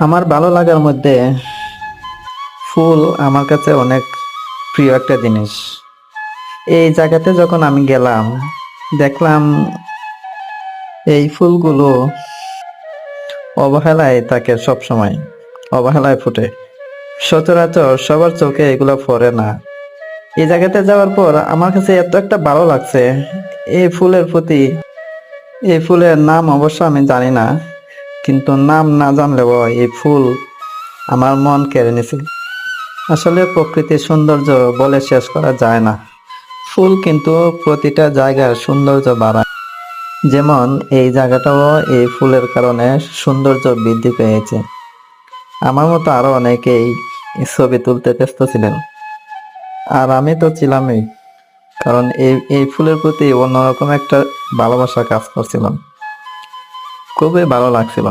আমার ভালো লাগার মধ্যে ফুল আমার কাছে অনেক প্রিয় একটা জিনিস। এই জায়গাতে যখন আমি গেলাম, দেখলাম এই ফুলগুলো অবহেলায় থাকে, সব সময় অবহেলায় ফুটে। সচরাচর সবার চোখে এগুলো পড়ে না। এই জায়গাতে যাওয়ার পর আমার কাছে এত একটা ভালো লাগছে এই ফুলের প্রতি। এই ফুলের নাম অবশ্য আমি জানি না, কিন্তু নাম না জানলেও এই ফুল আমার মন কেড়ে নিছে। আসলে প্রকৃতির সৌন্দর্য বলে শেষ করা যায় না। ফুল কিন্তু প্রতিটা জায়গার সৌন্দর্য বাড়ায়। যেমন এই জায়গাটাও এই ফুলের কারণে সৌন্দর্য বৃদ্ধি পেয়েছে। আমার মতো আরো অনেকেই ছবি তুলতে ব্যস্ত ছিলেন, আর আমি তো ছিলামই। কারণ এই ফুলের প্রতি অন্যরকম একটা ভালোবাসা কাজ করছিল। খুবই ভালো লাগছিল।